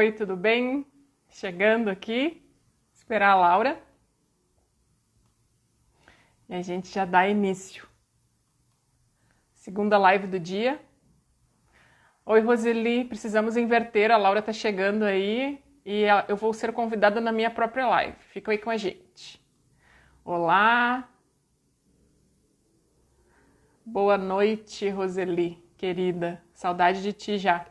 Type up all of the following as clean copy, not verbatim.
Oi, tudo bem? Chegando aqui, esperar a Laura e a gente já dá início. Segunda live do dia. Oi, Roseli, precisamos inverter, a Laura tá chegando aí e eu vou ser convidada na minha própria live. Fica aí com a gente. Olá, boa noite, Roseli, querida. Saudade de ti já.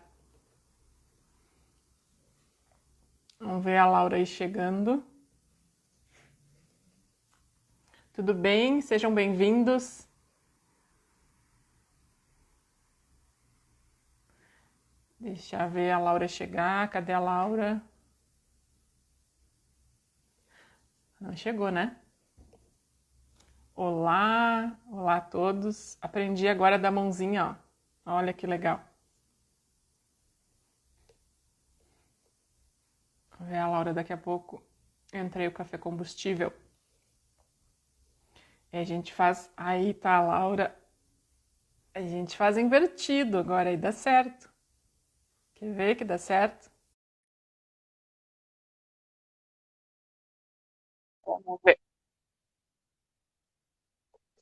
Vamos ver a Laura aí chegando. Tudo bem? Sejam bem-vindos. Deixa eu ver a Laura chegar. Cadê a Laura? Não chegou, né? Olá, olá a todos. Aprendi agora da mãozinha, ó. Olha que legal. Vou ver a Laura daqui a pouco. Entrei o café combustível. E a gente faz. Aí tá a Laura. A gente faz invertido agora, aí dá certo. Quer ver que dá certo? Vamos ver.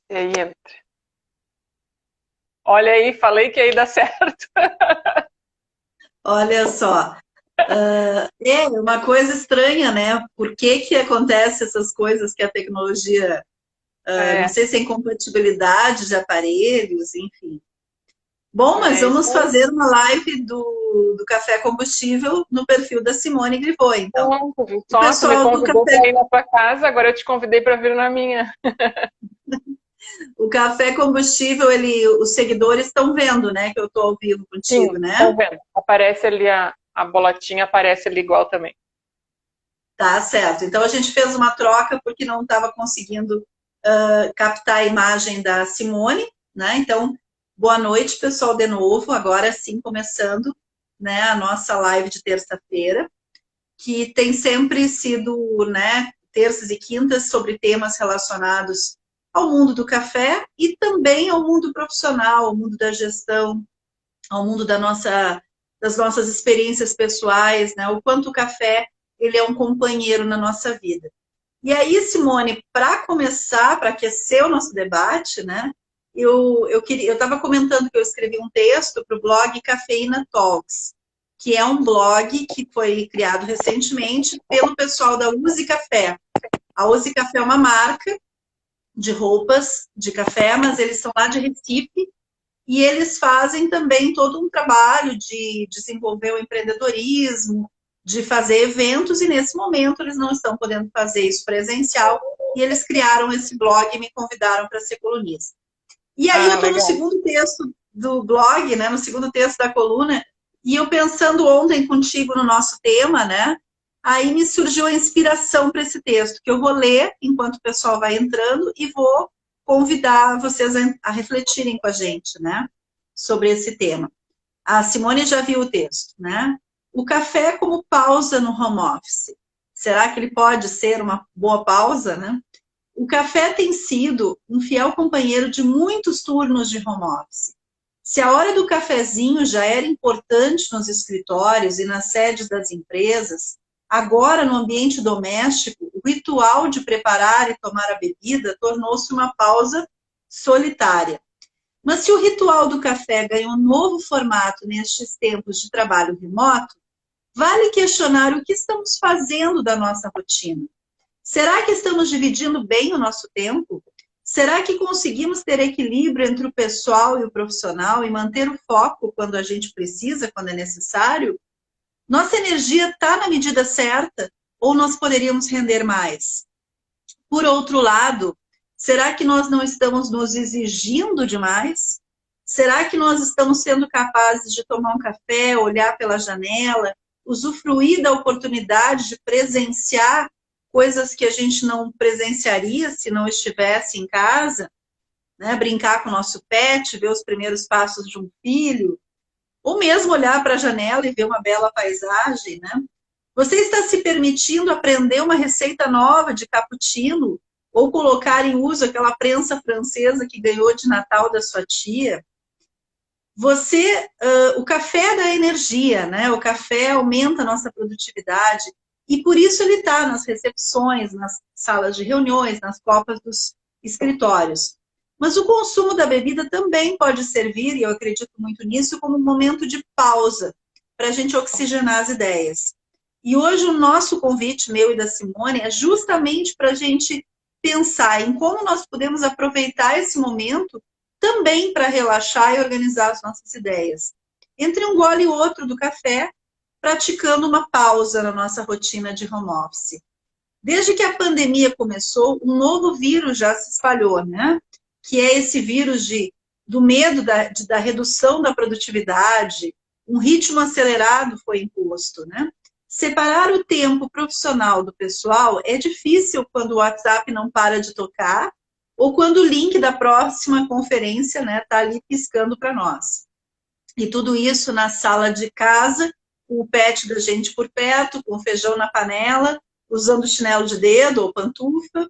E aí entra. Olha aí, falei que aí dá certo. Olha só, é uma coisa estranha, né? Por que que acontece essas coisas que a tecnologia, não É, sei se é incompatibilidade de aparelhos, enfim. Bom, mas é isso vamos aí. fazer uma live do Café Combustível no perfil da Simone Grivô, então. Pronto, viu O só, tu me pessoal do convidou Café, para ir na tua casa, agora eu te convidei para vir na minha. o Café Combustível, os seguidores estão vendo, né, que eu estou ao vivo contigo, Sim, né? estão vendo. Aparece ali a bolotinha, aparece ali igual também. Tá certo. Então a gente fez uma troca porque não estava conseguindo captar a imagem da Simone, né? Então, boa noite, pessoal, de novo. Agora sim, começando, né, a nossa live de terça-feira, que tem sempre sido, né, terças e quintas sobre temas relacionados ao mundo do café e também ao mundo profissional, ao mundo da gestão, ao mundo das nossas experiências pessoais, né? O quanto o café ele é um companheiro na nossa vida. E aí, Simone, para começar, para aquecer o nosso debate, né? Eu estava comentando que eu escrevi um texto para o blog Cafeína Talks, que é um blog que foi criado recentemente pelo pessoal da Use Café. A Use Café é uma marca de roupas de café, mas eles são lá de Recife e eles fazem também todo um trabalho de desenvolver o empreendedorismo, de fazer eventos, e nesse momento eles não estão podendo fazer isso presencial, e eles criaram esse blog e me convidaram para ser colunista. E aí eu Ah, estou no legal. segundo texto do blog, né, no segundo texto da coluna, e eu pensando ontem contigo no nosso tema, né, aí me surgiu a inspiração para esse texto, que eu vou ler enquanto o pessoal vai entrando e vou convidar vocês a refletirem com a gente, né, sobre esse tema. A Simone já viu o texto, né? O café como pausa no home office. Será que ele pode ser uma boa pausa, né? O café tem sido um fiel companheiro de muitos turnos de home office. Se a hora do cafezinho já era importante nos escritórios e nas sedes das empresas, agora no ambiente doméstico, o ritual de preparar e tomar a bebida tornou-se uma pausa solitária. Mas se o ritual do café ganhou um novo formato nestes tempos de trabalho remoto, vale questionar o que estamos fazendo da nossa rotina. Será que estamos dividindo bem o nosso tempo? Será que conseguimos ter equilíbrio entre o pessoal e o profissional e manter o foco quando a gente precisa, quando é necessário? Nossa energia está na medida certa ou nós poderíamos render mais? Por outro lado, será que nós não estamos nos exigindo demais? Será que nós estamos sendo capazes de tomar um café, olhar pela janela, usufruir da oportunidade de presenciar coisas que a gente não presenciaria se não estivesse em casa, né? Brincar com o nosso pet, ver os primeiros passos de um filho, ou mesmo olhar para a janela e ver uma bela paisagem, né? Você está se permitindo aprender uma receita nova de cappuccino ou colocar em uso aquela prensa francesa que ganhou de Natal da sua tia? O café dá energia, né? O café aumenta a nossa produtividade e por isso ele está nas recepções, nas salas de reuniões, nas copas dos escritórios. Mas o consumo da bebida também pode servir, e eu acredito muito nisso, como um momento de pausa para a gente oxigenar as ideias. E hoje o nosso convite, meu e da Simone, é justamente para a gente pensar em como nós podemos aproveitar esse momento também para relaxar e organizar as nossas ideias. Entre um gole e outro do café, praticando uma pausa na nossa rotina de home office. Desde que a pandemia começou, um novo vírus já se espalhou, né? Que é esse vírus do medo da redução da produtividade, um ritmo acelerado foi imposto, né? Separar o tempo profissional do pessoal é difícil quando o WhatsApp não para de tocar ou quando o link da próxima conferência, né, tá ali piscando para nós. E tudo isso na sala de casa, com o pet da gente por perto, com o feijão na panela, usando chinelo de dedo ou pantufa.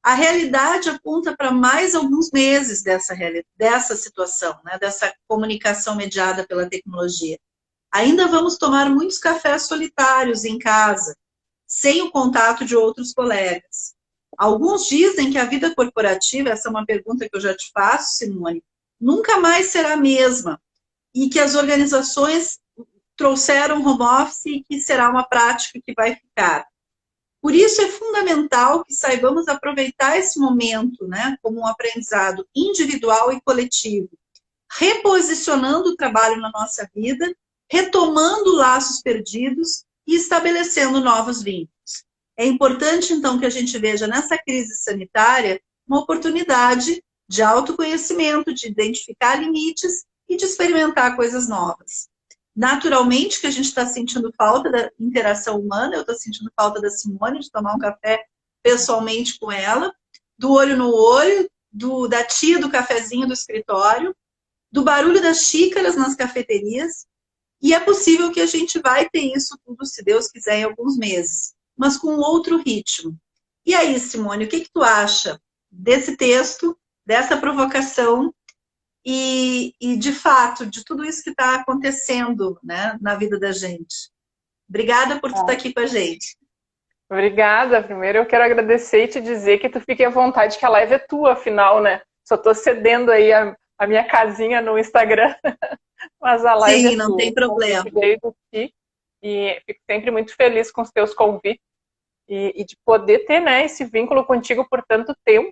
A realidade aponta para mais alguns meses dessa situação, né, dessa comunicação mediada pela tecnologia. Ainda vamos tomar muitos cafés solitários em casa, sem o contato de outros colegas. Alguns dizem que a vida corporativa, essa é uma pergunta que eu já te faço, Simone, nunca mais será a mesma, e que as organizações trouxeram home office e que será uma prática que vai ficar. Por isso é fundamental que saibamos aproveitar esse momento, né, como um aprendizado individual e coletivo, reposicionando o trabalho na nossa vida, retomando laços perdidos e estabelecendo novos vínculos. É importante, então, que a gente veja nessa crise sanitária uma oportunidade de autoconhecimento, de identificar limites e de experimentar coisas novas. Naturalmente que a gente está sentindo falta da interação humana, eu estou sentindo falta da Simone, de tomar um café pessoalmente com ela, do olho no olho, da tia do cafezinho do escritório, do barulho das xícaras nas cafeterias, e é possível que a gente vai ter isso tudo, se Deus quiser, em alguns meses, mas com outro ritmo. E aí, Simone, o que tu acha desse texto, dessa provocação e de fato, de tudo isso que está acontecendo, né, na vida da gente? Obrigada por tu estar aqui com a gente. Obrigada. Primeiro eu quero agradecer e te dizer que tu fique à vontade, que a live é tua, afinal, né? Só tô cedendo aí a minha casinha no Instagram, mas a live Sim, é não tua. tem problema. E fico sempre muito feliz com os teus convites e de poder ter, né, esse vínculo contigo por tanto tempo.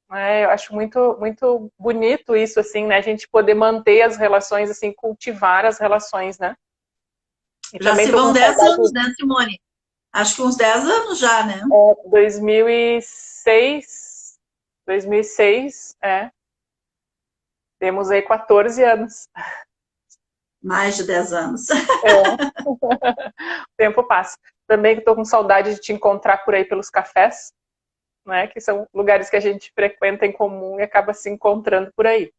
Eu acho muito, muito bonito isso, assim, né? A gente poder manter as relações, assim, cultivar as relações, né? E Já também se tô vão com 10 saudade. anos, né, Simone? Acho que uns 10 anos já, né? 2006, temos aí 14 anos. Mais de 10 anos. O tempo passa. Também estou com saudade de te encontrar por aí pelos cafés, né? Que são lugares que a gente frequenta em comum e acaba se encontrando por aí.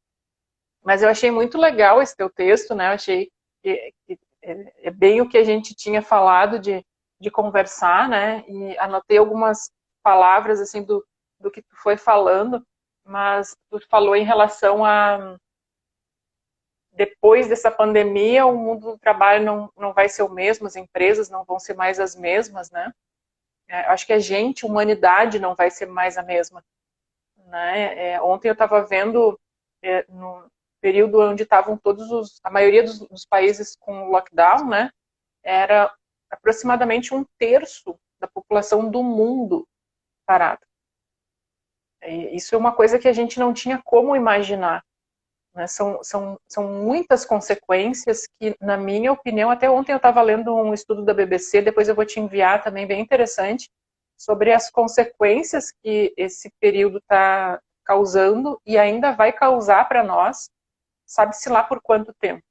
Mas eu achei muito legal esse teu texto, né? Eu achei que é bem o que a gente tinha falado de conversar, né? E anotei algumas palavras assim do que tu foi falando, mas tu falou em relação a depois dessa pandemia o mundo do trabalho não vai ser o mesmo, as empresas não vão ser mais as mesmas, né? Acho que a gente, humanidade, não vai ser mais a mesma, né? Ontem eu estava vendo no período onde estavam a maioria dos países com lockdown, né? Era aproximadamente um terço da população do mundo parada. Isso é uma coisa que a gente não tinha como imaginar, né? São muitas consequências que, na minha opinião, até ontem eu estava lendo um estudo da BBC, depois eu vou te enviar também, bem interessante, sobre as consequências que esse período está causando e ainda vai causar para nós, sabe-se lá por quanto tempo.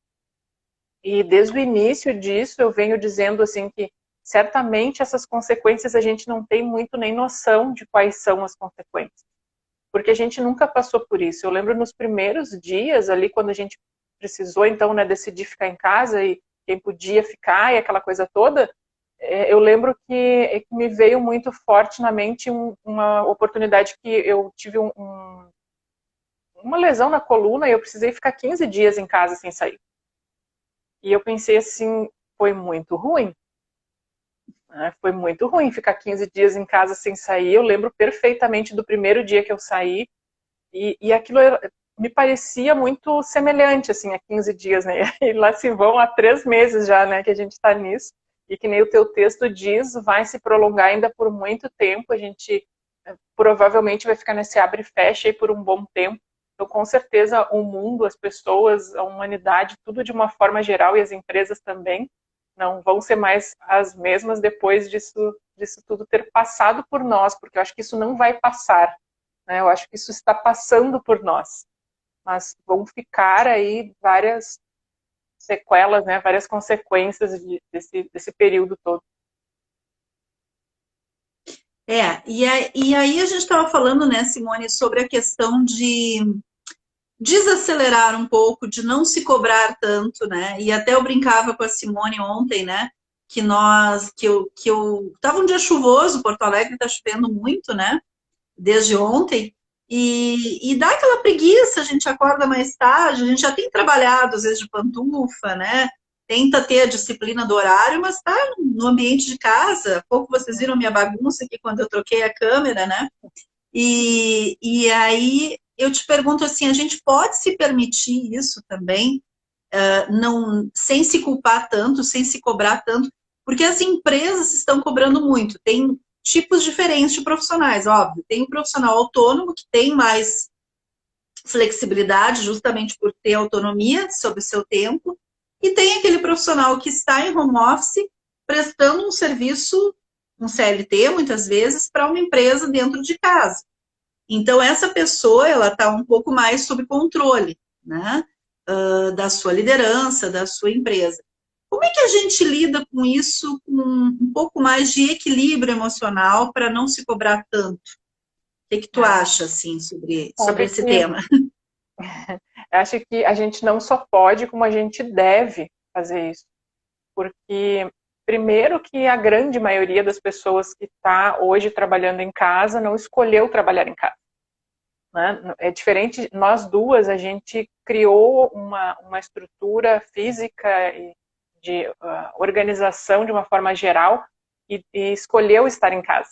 E desde o início disso eu venho dizendo assim que certamente essas consequências a gente não tem muito nem noção de quais são as consequências, porque a gente nunca passou por isso. Eu lembro nos primeiros dias ali, quando a gente precisou então, né, decidir ficar em casa e quem podia ficar e aquela coisa toda, eu lembro que me veio muito forte na mente uma oportunidade que eu tive um uma lesão na coluna e eu precisei ficar 15 dias em casa sem sair. E eu pensei assim, foi muito ruim. Né? Foi muito ruim ficar 15 dias em casa sem sair. Eu lembro perfeitamente do primeiro dia que eu saí e aquilo me parecia muito semelhante, assim, a 15 dias, né? E lá se vão há 3 meses já, né, que a gente está nisso. E que nem o teu texto diz, vai se prolongar ainda por muito tempo. A gente provavelmente vai ficar nesse abre e fecha aí por um bom tempo. Então, com certeza, o mundo, as pessoas, a humanidade, tudo de uma forma geral e as empresas também, não vão ser mais as mesmas depois disso tudo ter passado por nós, porque eu acho que isso não vai passar, né? Eu acho que isso está passando por nós, mas vão ficar aí várias sequelas, né? Várias consequências desse período todo. E aí a gente estava falando, né, Simone, sobre a questão de desacelerar um pouco, de não se cobrar tanto, né? E até eu brincava com a Simone ontem, né? Que eu tava um dia chuvoso, Porto Alegre tá chovendo muito, né? Desde ontem. E dá aquela preguiça, a gente acorda mais tarde, a gente já tem trabalhado, às vezes, de pantufa, né? Tenta ter a disciplina do horário, mas tá no ambiente de casa. Há pouco vocês viram minha bagunça aqui quando eu troquei a câmera, né? E aí eu te pergunto assim, a gente pode se permitir isso também, não, sem se culpar tanto, sem se cobrar tanto, porque as empresas estão cobrando muito. Tem tipos diferentes de profissionais, óbvio. Tem um profissional autônomo que tem mais flexibilidade, justamente por ter autonomia sobre o seu tempo, e tem aquele profissional que está em home office prestando um serviço, um CLT, muitas vezes, para uma empresa dentro de casa. Então, essa pessoa, ela está um pouco mais sob controle, né? Da sua liderança, da sua empresa. Como é que a gente lida com isso, com um pouco mais de equilíbrio emocional para não se cobrar tanto? O que tu acha, assim, sobre esse tema? Eu acho que a gente não só pode, como a gente deve fazer isso. Porque, primeiro, que a grande maioria das pessoas que está hoje trabalhando em casa não escolheu trabalhar em casa. Né? É diferente, nós duas, a gente criou uma estrutura física e de organização de uma forma geral e escolheu estar em casa.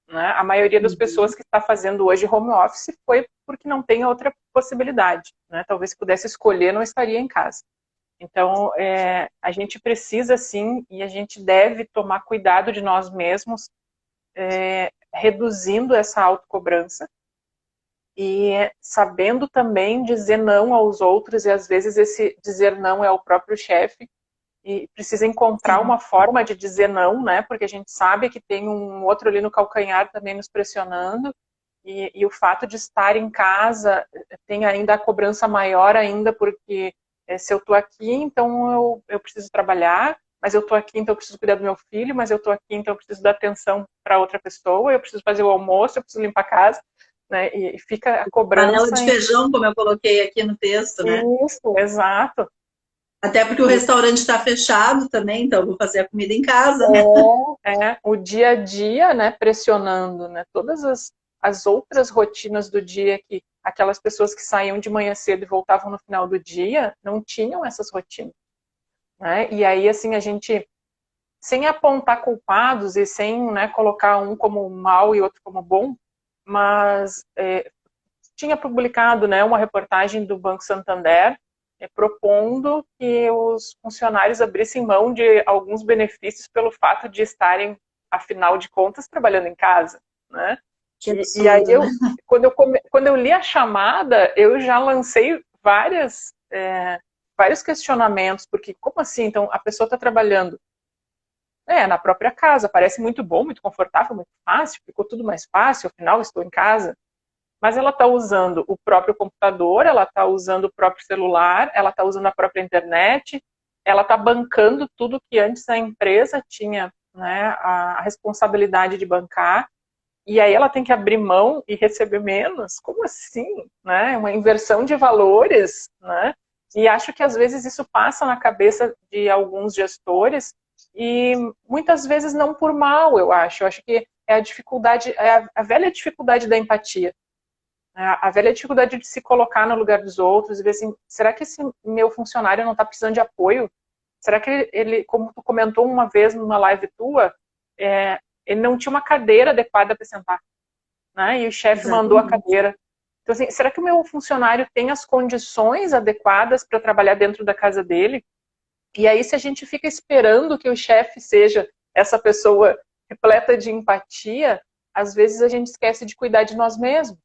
Né? A maioria das pessoas que está fazendo hoje home office foi porque não tem outra possibilidade. Né? Talvez se pudesse escolher, não estaria em casa. Então, a gente precisa sim, e a gente deve tomar cuidado de nós mesmos, reduzindo essa autocobrança e sabendo também dizer não aos outros, e às vezes esse dizer não é o próprio chefe, e precisa encontrar uma forma de dizer não, né? Porque a gente sabe que tem um outro ali no calcanhar também nos pressionando, e o fato de estar em casa tem ainda a cobrança maior ainda, porque se eu estou aqui, então eu preciso trabalhar, mas eu estou aqui, então eu preciso cuidar do meu filho, mas eu estou aqui, então eu preciso dar atenção para outra pessoa, eu preciso fazer o almoço, eu preciso limpar a casa, né? E fica a cobrança... Panela de feijão, como eu coloquei aqui no texto, né? Isso, exato. Até porque o restaurante está fechado também, então eu vou fazer a comida em casa, né? O dia a dia, né, pressionando, né, todas as outras rotinas do dia, que aquelas pessoas que saíam de manhã cedo e voltavam no final do dia, não tinham essas rotinas, né? E aí, assim, a gente, sem apontar culpados e sem, né, colocar um como mal e outro como bom, mas tinha publicado, né, uma reportagem do Banco Santander propondo que os funcionários abrissem mão de alguns benefícios pelo fato de estarem, afinal de contas, trabalhando em casa, né? Que absurdo, e aí, né? quando eu li a chamada, eu já lancei vários questionamentos, porque como assim? Então, a pessoa está trabalhando na própria casa, parece muito bom, muito confortável, muito fácil, ficou tudo mais fácil, afinal, estou em casa. Mas ela está usando o próprio computador, ela está usando o próprio celular, ela está usando a própria internet, ela está bancando tudo que antes a empresa tinha, né, a responsabilidade de bancar, e aí ela tem que abrir mão e receber menos? Como assim? Né? Uma inversão de valores, né? E acho que às vezes isso passa na cabeça de alguns gestores, e muitas vezes não por mal, eu acho. Eu acho que é a dificuldade, é a velha dificuldade da empatia. A velha dificuldade de se colocar no lugar dos outros e ver assim, será que esse meu funcionário não está precisando de apoio? Será que ele, como tu comentou uma vez numa live tua, ele não tinha uma cadeira adequada para sentar, né? E o chefe mandou a Exatamente. cadeira. Então, assim, será que o meu funcionário tem as condições adequadas para trabalhar dentro da casa dele? E aí, se a gente fica esperando que o chefe seja essa pessoa repleta de empatia, às vezes a gente esquece de cuidar de nós mesmos.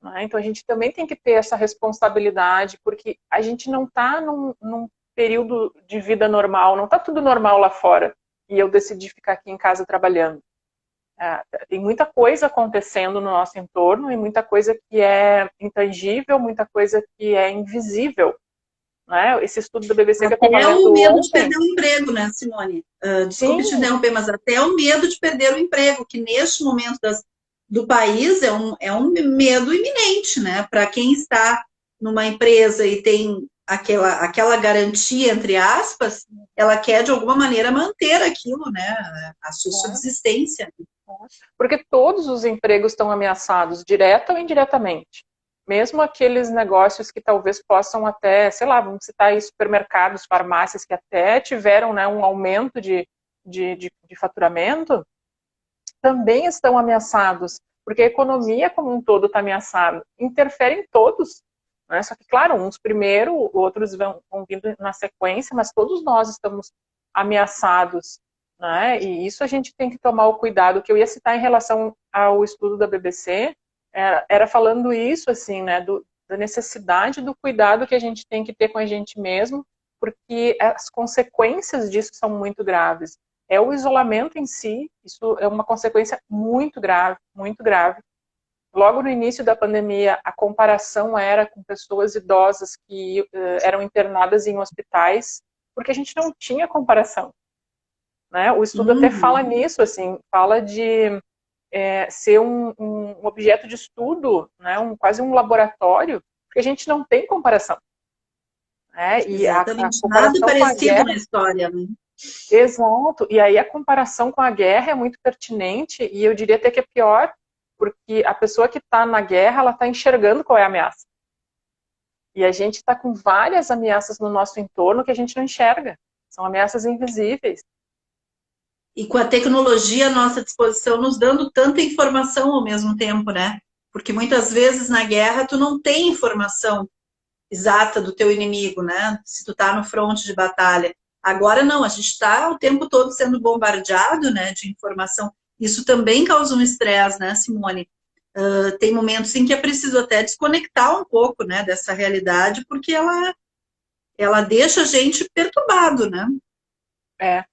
Né? Então, a gente também tem que ter essa responsabilidade, porque a gente não está num período de vida normal, não está tudo normal lá fora, e eu decidi ficar aqui em casa trabalhando. Tem muita coisa acontecendo no nosso entorno, e muita coisa que é intangível, muita coisa que é invisível. Né? Esse estudo da BBC que eu estava Até lendo o medo de ontem, perder o emprego, né, Simone? Desculpe te sim, interromper, mas até o medo de perder o emprego, que neste momento do país é um medo iminente, né? Para quem está numa empresa e tem aquela garantia, entre aspas, ela quer de alguma maneira manter aquilo, né? A sua subsistência. porque todos os empregos estão ameaçados, direta ou indiretamente. Mesmo aqueles negócios que talvez possam até, sei lá, vamos citar aí supermercados, farmácias que até tiveram, né, um aumento de faturamento, também estão ameaçados, porque a economia como um todo está ameaçada. Interfere em todos. Né? Só que, claro, uns primeiro, outros vão vindo na sequência, mas todos nós estamos ameaçados. Né? E isso a gente tem que tomar o cuidado. O que eu ia citar em relação ao estudo da BBC era falando isso, assim, né, da necessidade do cuidado que a gente tem que ter com a gente mesmo, porque as consequências disso são muito graves. É o isolamento em si, isso é uma consequência muito grave, muito grave. Logo no início da pandemia, a comparação era com pessoas idosas que eram internadas em hospitais, porque a gente não tinha comparação. Né? O estudo até fala Uhum. nisso, assim, fala de ser um objeto de estudo, né? Quase um laboratório, porque a gente não tem comparação. Né? E a Exatamente. Nada comparação com a parecido na guerra. história, né? Exato. E aí a comparação com a guerra é muito pertinente e eu diria até que é pior, porque a pessoa que está na guerra, ela está enxergando qual é a ameaça. E a gente está com várias ameaças no nosso entorno que a gente não enxerga. São ameaças invisíveis. E com a tecnologia à nossa disposição, nos dando tanta informação ao mesmo tempo, né? Porque muitas vezes na guerra tu não tem informação exata do teu inimigo, né? Se tu tá no fronte de batalha. Agora não, a gente está o tempo todo sendo bombardeado, né, de informação. Isso também causa um estresse, né, Simone? Tem momentos em que é preciso até desconectar um pouco, né, dessa realidade, porque ela deixa a gente perturbado, né? É,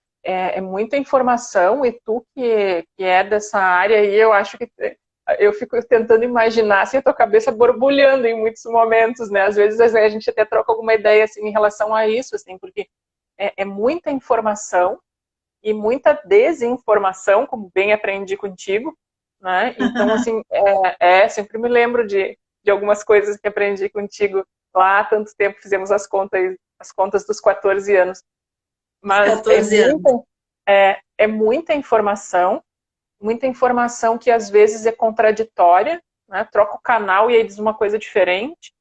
é muita informação e tu que é dessa área aí, eu acho que eu fico tentando imaginar assim, a tua cabeça borbulhando em muitos momentos, né? Às vezes a gente até troca alguma ideia assim em relação a isso, assim, porque é muita informação e muita desinformação, como bem aprendi contigo, né? Então, assim, sempre me lembro de algumas coisas que aprendi contigo lá há tanto tempo, fizemos as contas dos 14 anos. Os Mas 14 anos. é muita informação que às vezes é contraditória, né? Troca o canal e aí diz uma coisa diferente.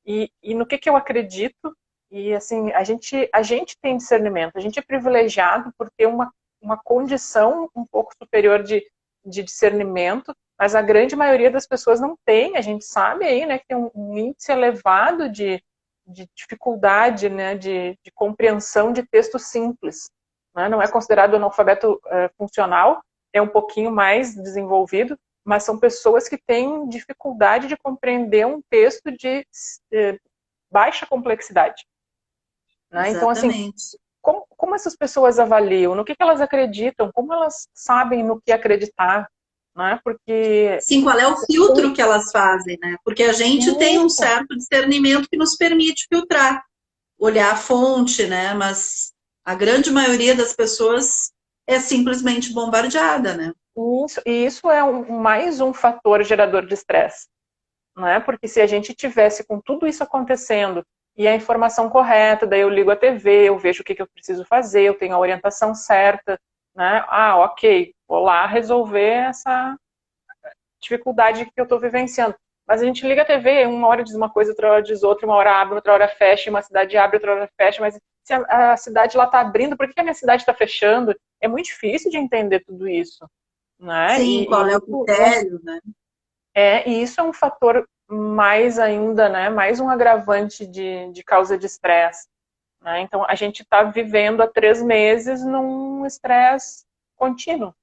E no que eu acredito? E assim, a gente tem discernimento, a gente é privilegiado por ter uma condição um pouco superior de discernimento, mas a grande maioria das pessoas não tem. A gente sabe aí, né, que tem um índice elevado de dificuldade, né, de compreensão de texto simples. Né? Não é considerado analfabeto funcional, é um pouquinho mais desenvolvido, mas são pessoas que têm dificuldade de compreender um texto de baixa complexidade. Né? Então, assim, Exatamente. como essas pessoas avaliam? No que elas acreditam? Como elas sabem no que acreditar? Né? Porque Sim, qual é o filtro que elas fazem, né? Porque a gente tem um isso, certo discernimento que nos permite filtrar, olhar a fonte, né? Mas a grande maioria das pessoas é simplesmente bombardeada, né? e isso é mais um fator gerador de estresse. Né? Porque se a gente tivesse com tudo isso acontecendo e a informação correta, daí eu ligo a TV, eu vejo o que eu preciso fazer, eu tenho a orientação certa, né? Ah, ok, vou lá resolver essa dificuldade que eu estou vivenciando. Mas a gente liga a TV, uma hora diz uma coisa, outra hora diz outra, uma hora abre, outra hora fecha, uma cidade abre, outra hora fecha, mas se a cidade lá está abrindo, por que a minha cidade está fechando? É muito difícil de entender tudo isso, né? Sim, qual é o critério, né? E isso é um fator mais ainda, né? Mais um agravante de causa de estresse. Né? Então, a gente está vivendo há 3 meses num estresse contínuo,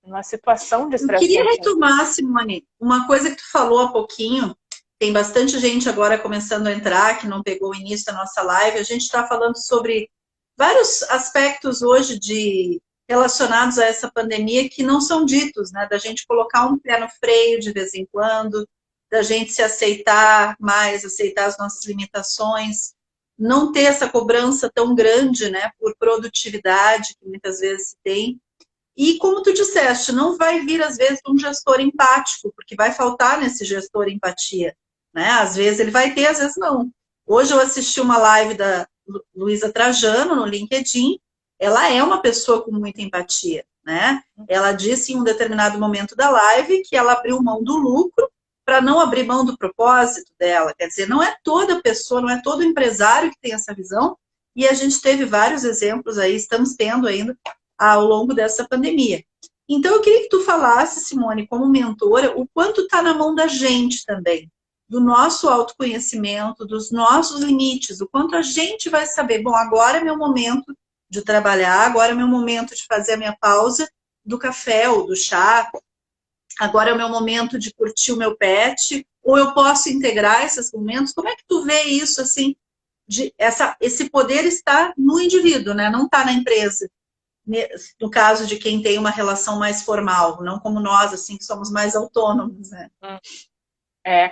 numa situação de Eu estresse queria contínuo. retomar, Simone, uma coisa que tu falou há pouquinho. Tem bastante gente agora começando a entrar, que não pegou o início da nossa live. A gente está falando sobre vários aspectos hoje relacionados a essa pandemia que não são ditos, né? Da gente colocar um pé no freio de vez em quando, da gente se aceitar mais, aceitar as nossas limitações, não ter essa cobrança tão grande, né? Por produtividade que muitas vezes se tem. E como tu disseste, não vai vir às vezes um gestor empático, porque vai faltar nesse gestor empatia, né? Às vezes ele vai ter, às vezes não. Hoje eu assisti uma live da Luísa Trajano no LinkedIn. Ela é uma pessoa com muita empatia, né? Ela disse em um determinado momento da live que ela abriu mão do lucro para não abrir mão do propósito dela. Quer dizer, não é toda pessoa, não é todo empresário que tem essa visão. E a gente teve vários exemplos aí, estamos tendo ainda ao longo dessa pandemia. Então, eu queria que tu falasse, Simone, como mentora, o quanto está na mão da gente também, do nosso autoconhecimento, dos nossos limites, o quanto a gente vai saber, bom, agora é meu momento de trabalhar, agora é meu momento de fazer a minha pausa do café ou do chá, agora é o meu momento de curtir o meu pet, ou eu posso integrar esses momentos. Como é que tu vê isso, assim, esse poder está no indivíduo, né? Não está na empresa. No caso de quem tem uma relação mais formal, não como nós, assim, que somos mais autônomos, né?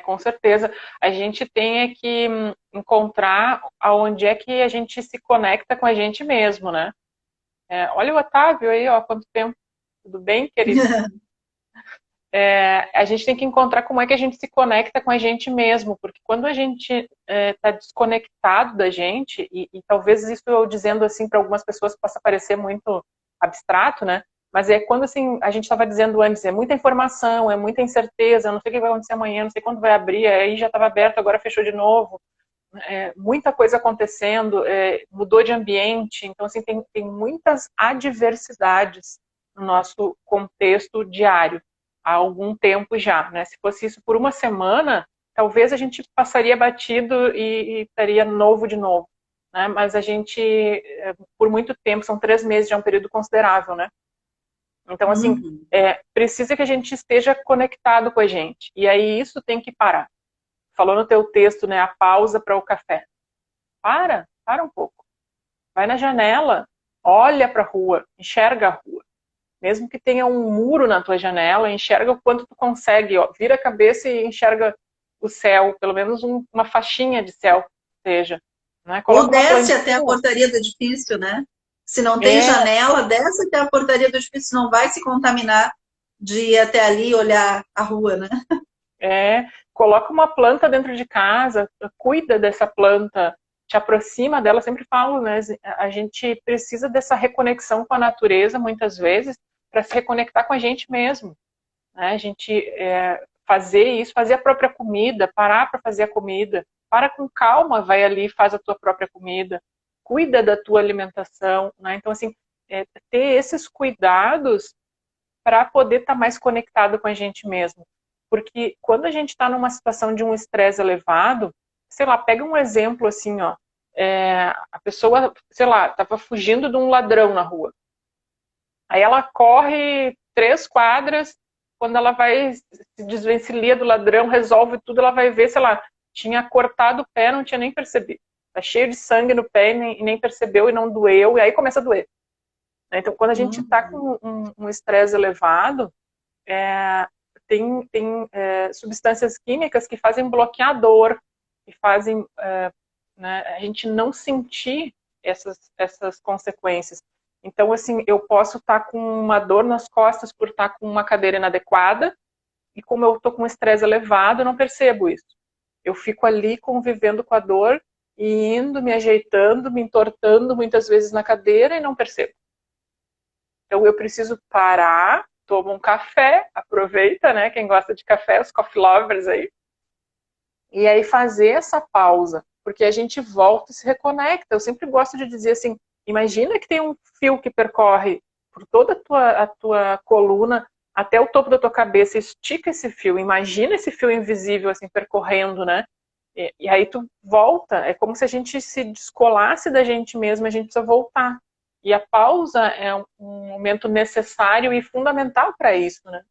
Com certeza. A gente tem que encontrar aonde é que a gente se conecta com a gente mesmo, né? Olha o Otávio aí, ó, quanto tempo. Tudo bem, querido? A gente tem que encontrar como é que a gente se conecta com a gente mesmo, porque quando a gente está desconectado da gente, e talvez isso eu dizendo assim para algumas pessoas possa parecer muito abstrato, né? Mas é quando assim, a gente estava dizendo antes, é muita informação, é muita incerteza, eu não sei o que vai acontecer amanhã, não sei quando vai abrir, aí já estava aberto, agora fechou de novo. Muita coisa acontecendo, mudou de ambiente, então assim, tem muitas adversidades no nosso contexto diário, há algum tempo já, né? Se fosse isso por uma semana, talvez a gente passaria batido e estaria novo de novo, né? Mas a gente, por muito tempo, são 3 meses, já é um período considerável, né? Então, assim, precisa que a gente esteja conectado com a gente, e aí isso tem que parar. Falou no teu texto, né, a pausa para o café. Para um pouco. Vai na janela, olha para a rua, enxerga a rua. Mesmo que tenha um muro na tua janela, enxerga o quanto tu consegue, ó, vira a cabeça e enxerga o céu, pelo menos uma faixinha de céu, seja. Né? Ou Coloca uma desce até a plantinha. portaria do edifício, né? Se não tem janela, desce até a portaria do edifício, não vai se contaminar de ir até ali e olhar a rua, né? Coloca uma planta dentro de casa, cuida dessa planta, te aproxima dela, sempre falo, né? A gente precisa dessa reconexão com a natureza, muitas vezes, para se reconectar com a gente mesmo. Né? A gente fazer isso, fazer a própria comida, parar para fazer a comida, para com calma, vai ali e faz a tua própria comida, cuida da tua alimentação. Né? Então, assim, ter esses cuidados para poder estar mais conectado com a gente mesmo. Porque quando a gente está numa situação de um estresse elevado, sei lá, pega um exemplo assim, ó, a pessoa, sei lá, estava fugindo de um ladrão na rua. Aí ela corre 3 quadras, quando ela vai se desvencilhar do ladrão, resolve tudo, ela vai ver, sei lá, tinha cortado o pé, não tinha nem percebido. Tá cheio de sangue no pé e nem percebeu e não doeu, e aí começa a doer. Então, quando a gente está com um estresse elevado, tem substâncias químicas que fazem bloquear a dor, que fazem né, a gente não sentir essas consequências. Então, assim, eu posso estar com uma dor nas costas por estar com uma cadeira inadequada, e como eu estou com um estresse elevado, eu não percebo isso. Eu fico ali convivendo com a dor e indo, me ajeitando, me entortando muitas vezes na cadeira e não percebo. Então, eu preciso parar, toma um café, aproveita, né? Quem gosta de café, os coffee lovers aí. E aí fazer essa pausa, porque a gente volta e se reconecta. Eu sempre gosto de dizer assim, imagina que tem um fio que percorre por toda a tua coluna até o topo da tua cabeça, estica esse fio, imagina esse fio invisível assim percorrendo, né? E aí tu volta, é como se a gente se descolasse da gente mesma, a gente precisa voltar. E a pausa é um momento necessário e fundamental para isso, né?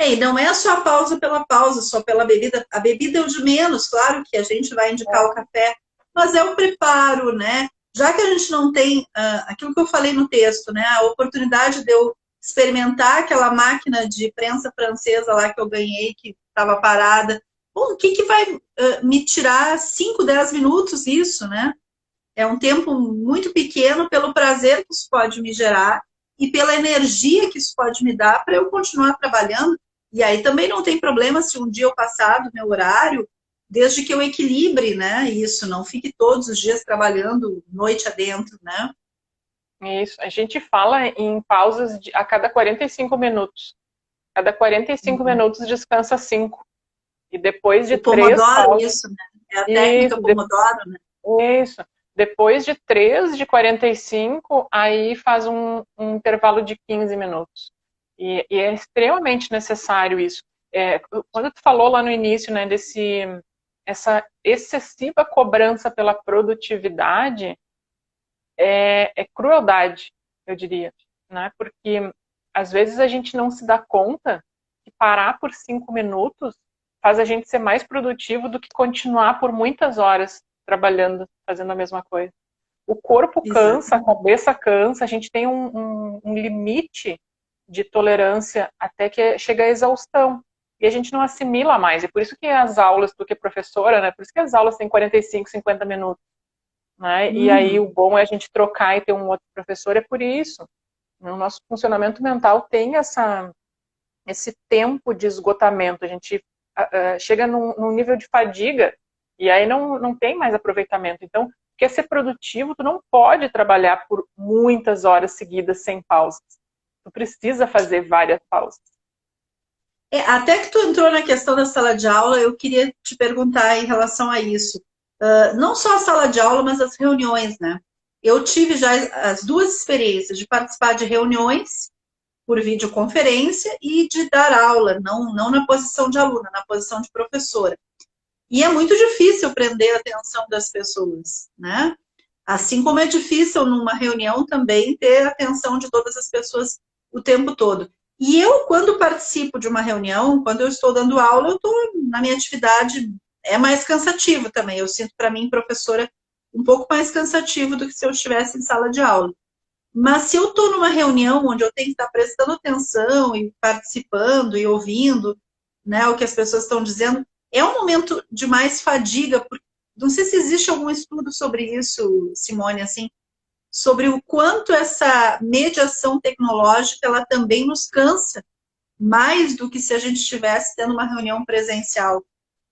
E não é só a pausa pela pausa, só pela bebida. A bebida é o de menos, claro que a gente vai indicar o café, mas é o preparo, né? Já que a gente não tem aquilo que eu falei no texto, né? A oportunidade de eu experimentar aquela máquina de prensa francesa lá que eu ganhei, que estava parada. Bom, o que, que vai me tirar 5, 10 minutos isso, né? É um tempo muito pequeno pelo prazer que isso pode me gerar e pela energia que isso pode me dar para eu continuar trabalhando. E aí também não tem problema se um dia eu passar do meu horário, desde que eu equilibre, né, isso, não fique todos os dias trabalhando noite adentro, né? Isso. A gente fala em pausas a cada 45 minutos. Cada 45 minutos descansa 5. E depois de O 3 Pomodoro, pausas. isso, né? É a técnica Isso, Pomodoro, né? isso. Depois de 3 de 45, aí faz um intervalo de 15 minutos. E é extremamente necessário isso. Quando tu falou lá no início, né, essa excessiva cobrança pela produtividade, é crueldade, eu diria, né? Porque às vezes a gente não se dá conta que parar por 5 minutos faz a gente ser mais produtivo do que continuar por muitas horas trabalhando, fazendo a mesma coisa. O corpo cansa, a Exatamente. cabeça cansa, a gente tem um limite de tolerância até que chega à exaustão. E a gente não assimila mais. E por isso que as aulas, tu que é professora, né? Por isso que as aulas têm 45, 50 minutos. Né? E aí o bom é a gente trocar e ter um outro professor, é por isso. O nosso funcionamento mental tem esse tempo de esgotamento. A gente chega num nível de fadiga e aí não tem mais aproveitamento. Então, quer ser produtivo, tu não pode trabalhar por muitas horas seguidas sem pausas. Tu precisa fazer várias pausas. Até que tu entrou na questão da sala de aula, eu queria te perguntar em relação a isso. Não só a sala de aula, mas as reuniões, né? Eu tive já as duas experiências de participar de reuniões por videoconferência e de dar aula, não na posição de aluna, na posição de professora. E é muito difícil prender a atenção das pessoas, né? Assim como é difícil numa reunião também ter a atenção de todas as pessoas o tempo todo. E eu, quando participo de uma reunião, quando eu estou dando aula, eu estou na minha atividade, é mais cansativo também. Eu sinto, para mim, professora, um pouco mais cansativo do que se eu estivesse em sala de aula. Mas se eu estou numa reunião onde eu tenho que estar prestando atenção e participando e ouvindo, né, o que as pessoas estão dizendo, é um momento de mais fadiga. Não sei se existe algum estudo sobre isso, Simone, assim, sobre o quanto essa mediação tecnológica ela também nos cansa mais do que se a gente estivesse tendo uma reunião presencial.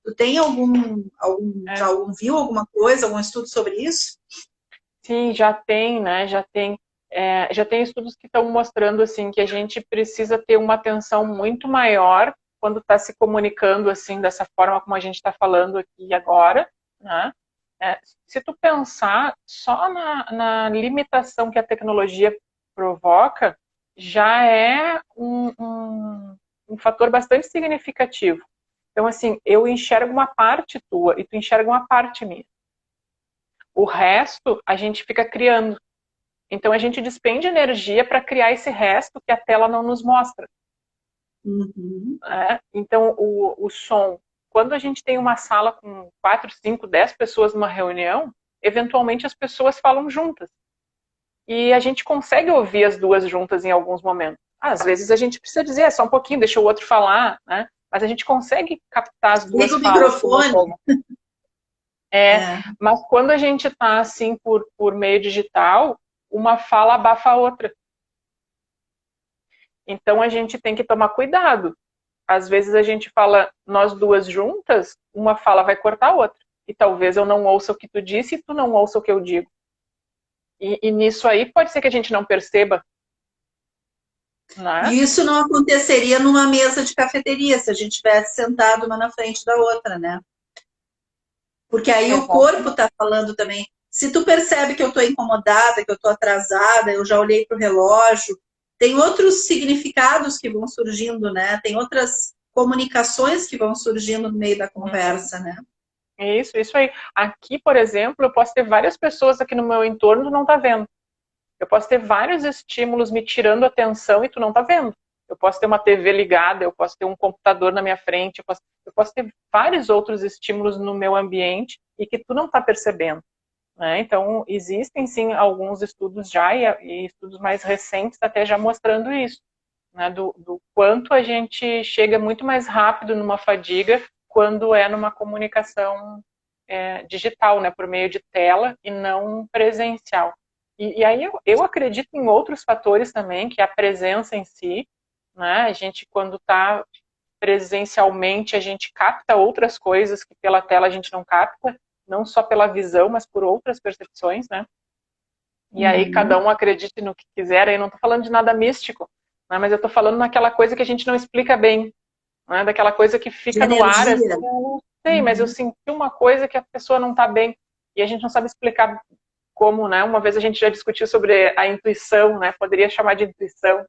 Tu tem já viu alguma coisa, algum estudo sobre isso? Sim, já tem, né? Já tem estudos que estão mostrando assim que a gente precisa ter uma atenção muito maior quando está se comunicando assim dessa forma como a gente está falando aqui agora, né? Se tu pensar só na limitação que a tecnologia provoca, já é um fator bastante significativo. Então, assim, eu enxergo uma parte tua e tu enxerga uma parte minha. O resto a gente fica criando. Então a gente despende energia para criar esse resto que a tela não nos mostra. Uhum. Né? Então o som, quando a gente tem uma sala com 4, 5, 10 pessoas numa reunião, eventualmente as pessoas falam juntas. E a gente consegue ouvir as duas juntas em alguns momentos. Às vezes a gente precisa dizer, só um pouquinho, deixa o outro falar, né? Mas a gente consegue captar as duas Liga o falas microfone. mas quando a gente está assim por meio digital, uma fala abafa a outra. Então a gente tem que tomar cuidado. Às vezes a gente fala nós duas juntas, uma fala vai cortar a outra. E talvez eu não ouça o que tu disse e tu não ouça o que eu digo. E nisso aí pode ser que a gente não perceba. né? E isso não aconteceria numa mesa de cafeteria, se a gente tivesse sentado uma na frente da outra, né? Porque aí o corpo Exato. está falando também. Se tu percebe que eu estou incomodada, que eu estou atrasada, eu já olhei para o relógio, tem outros significados que vão surgindo, né? Tem outras comunicações que vão surgindo no meio da conversa, né? Isso aí. Aqui, por exemplo, eu posso ter várias pessoas aqui no meu entorno que não tá vendo. Eu posso ter vários estímulos me tirando a atenção e tu não tá vendo. Eu posso ter uma TV ligada, eu posso ter um computador na minha frente, eu posso ter vários outros estímulos no meu ambiente e que tu não tá percebendo, né? Então, existem sim alguns estudos já e estudos mais recentes até já mostrando isso, né? Do quanto a gente chega muito mais rápido numa fadiga quando é numa comunicação digital, né? Por meio de tela e não presencial. E aí eu acredito em outros fatores também, que é a presença em si, né? A gente, quando está presencialmente, a gente capta outras coisas que pela tela a gente não capta, não só pela visão, mas por outras percepções, né? E aí cada Uhum. um acredite no que quiser, aí não estou falando de nada místico, né? Mas eu estou falando naquela coisa que a gente não explica bem, né? Daquela coisa que De fica no ar, assim, energia. eu não sei, mas eu Uhum. senti uma coisa que a pessoa não está bem, e a gente não sabe explicar como, né? Uma vez a gente já discutiu sobre a intuição, né? Poderia chamar de intuição.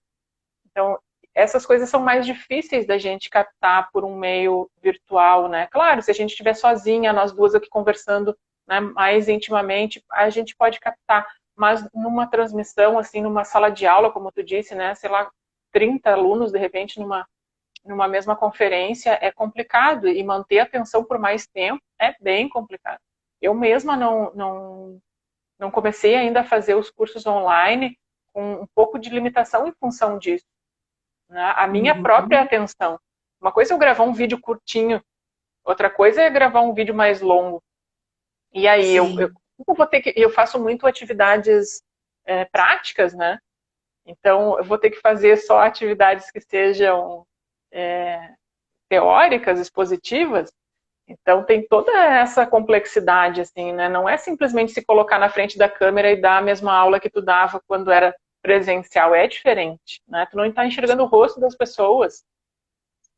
Então, essas coisas são mais difíceis da gente captar por um meio virtual, né? Claro, se a gente estiver sozinha, nós duas aqui conversando, né, mais intimamente, a gente pode captar. Mas numa transmissão, assim, numa sala de aula, como tu disse, né? Sei lá, 30 alunos, de repente, numa mesma conferência, é complicado. E manter a atenção por mais tempo é bem complicado. Eu mesma não comecei ainda a fazer os cursos online com um pouco de limitação em função disso, né? A minha própria Uhum. atenção. Uma coisa é eu gravar um vídeo curtinho, outra coisa é gravar um vídeo mais longo. E aí Sim. eu vou ter que, eu faço muito atividades práticas, né? Então eu vou ter que fazer só atividades que sejam é, teóricas, expositivas. Então tem toda essa complexidade, assim, né? Não é simplesmente se colocar na frente da câmera e dar a mesma aula que tu dava quando era presencial, é diferente, né? Tu não está enxergando o rosto das pessoas.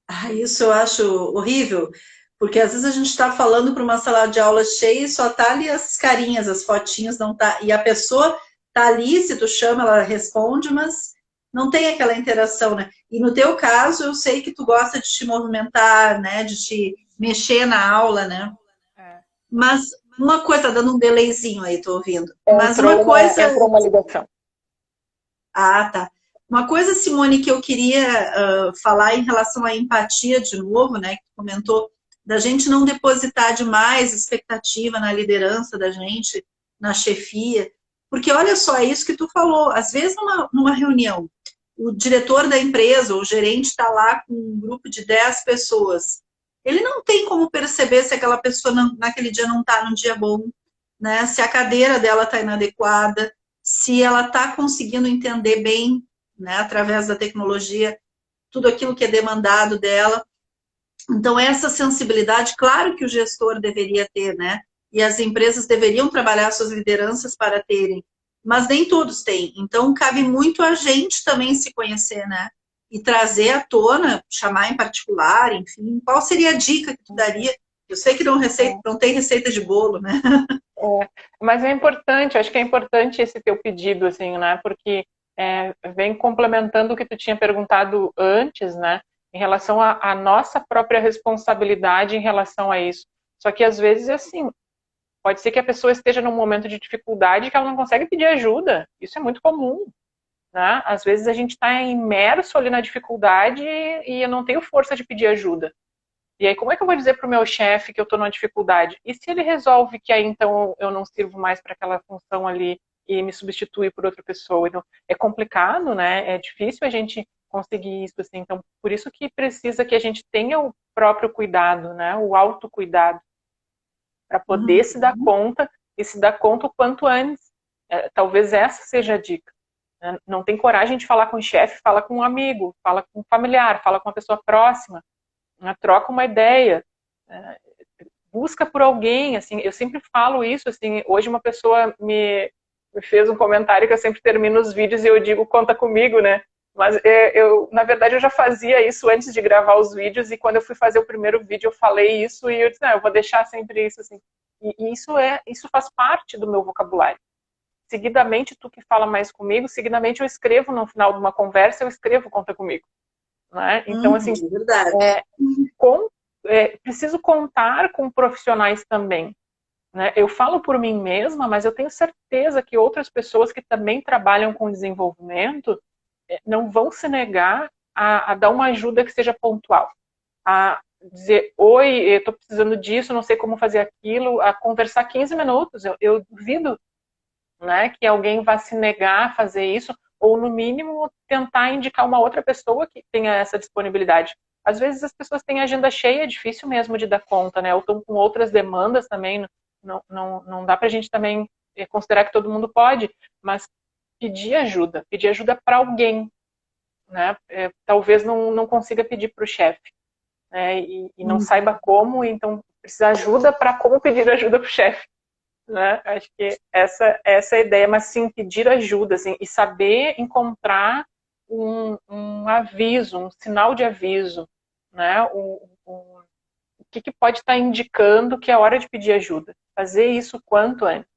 Ah, isso eu acho horrível, porque às vezes a gente está falando para uma sala de aula cheia e só tá ali as carinhas, as fotinhas, não tá. E a pessoa tá ali, se tu chama, ela responde, mas não tem aquela interação, né? E no teu caso, eu sei que tu gosta de te movimentar, né? De te mexer na aula, né? É. Mas uma coisa, tá dando um delayzinho aí, tô ouvindo. Mas uma Entrou uma, coisa. entrou uma ligação. Ah, tá. Uma coisa, Simone, que eu queria falar em relação à empatia de novo, né? Que tu comentou, da gente não depositar demais expectativa na liderança da gente, na chefia. Porque olha só, é isso que tu falou. Às vezes, numa reunião, o diretor da empresa, ou o gerente, está lá com um grupo de 10 pessoas. Ele não tem como perceber se aquela pessoa naquele dia não está num dia bom, né? Se a cadeira dela está inadequada, se ela está conseguindo entender bem, né, através da tecnologia, tudo aquilo que é demandado dela. Então, essa sensibilidade, claro que o gestor deveria ter, né? E as empresas deveriam trabalhar suas lideranças para terem, mas nem todos têm. Então, cabe muito a gente também se conhecer, né? E trazer à tona, chamar em particular, enfim. Qual seria a dica que tu daria? Eu sei que não tem receita de bolo, né? Mas é importante, acho que é importante esse teu pedido, assim, né? Porque vem complementando o que tu tinha perguntado antes, né? Em relação à nossa própria responsabilidade em relação a isso. Só que às vezes, assim, pode ser que a pessoa esteja num momento de dificuldade que ela não consegue pedir ajuda. Isso é muito comum, né? Às vezes a gente está imerso ali na dificuldade e eu não tenho força de pedir ajuda. E aí, como é que eu vou dizer para o meu chefe que eu estou numa dificuldade? E se ele resolve que aí então eu não sirvo mais para aquela função ali e me substitui por outra pessoa? Então, é complicado, né? É difícil a gente conseguir isso assim. Então, por isso que precisa que a gente tenha o próprio cuidado, né? O autocuidado, para poder se dar Uhum. conta e se dar conta o quanto antes. Talvez essa seja a dica. Né? Não tem coragem de falar com o chefe, fala com um amigo, fala com um familiar, fala com uma pessoa próxima, né? Troca uma ideia, busca por alguém, assim, eu sempre falo isso, assim, hoje uma pessoa me fez um comentário que eu sempre termino os vídeos e eu digo, conta comigo, né? Mas na verdade, eu já fazia isso antes de gravar os vídeos, e quando eu fui fazer o primeiro vídeo, eu falei isso, e eu disse, não, eu vou deixar sempre isso, assim. E isso faz parte do meu vocabulário. Seguidamente, tu que fala mais comigo, seguidamente eu escrevo no final de uma conversa, eu escrevo conta comigo. Né? Então, assim, verdade. Preciso contar com profissionais também. Né? Eu falo por mim mesma, mas eu tenho certeza que outras pessoas que também trabalham com desenvolvimento não vão se negar a dar uma ajuda que seja pontual. A dizer, oi, eu estou precisando disso, não sei como fazer aquilo, a conversar 15 minutos. Eu duvido, né, que alguém vá se negar a fazer isso, ou no mínimo tentar indicar uma outra pessoa que tenha essa disponibilidade. Às vezes as pessoas têm agenda cheia, é difícil mesmo de dar conta, né? Ou estão com outras demandas também, não dá para a gente também considerar que todo mundo pode, mas pedir ajuda para alguém, né? Talvez não consiga pedir para o chefe, né? E não saiba como, então precisa ajuda para como pedir ajuda para o chefe. Né? Acho que essa é a ideia, mas sim pedir ajuda, assim, e saber encontrar um aviso, um sinal de aviso, né? O que pode estar indicando que é hora de pedir ajuda. Fazer isso quanto antes.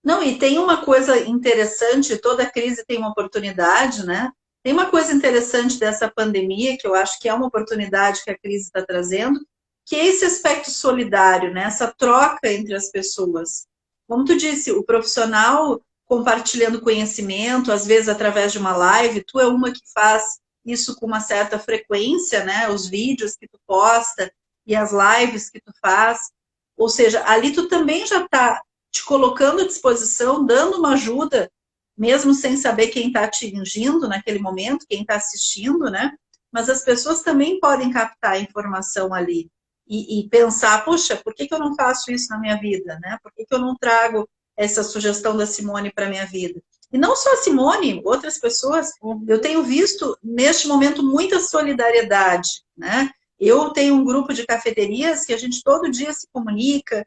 Não, e tem uma coisa interessante, toda crise tem uma oportunidade, né? Tem uma coisa interessante dessa pandemia, que eu acho que é uma oportunidade que a crise está trazendo, que é esse aspecto solidário, né? Essa troca entre as pessoas. Como tu disse, o profissional compartilhando conhecimento, às vezes através de uma live, tu é uma que faz isso com uma certa frequência, né? Os vídeos que tu posta e as lives que tu faz. Ou seja, ali tu também já está te colocando à disposição, dando uma ajuda, mesmo sem saber quem está atingindo naquele momento, quem está assistindo, né? Mas as pessoas também podem captar a informação ali e pensar, poxa, por que eu não faço isso na minha vida, né? Por que eu não trago essa sugestão da Simone para a minha vida? E não só a Simone, outras pessoas, eu tenho visto neste momento muita solidariedade, né? Eu tenho um grupo de cafeterias que a gente todo dia se comunica,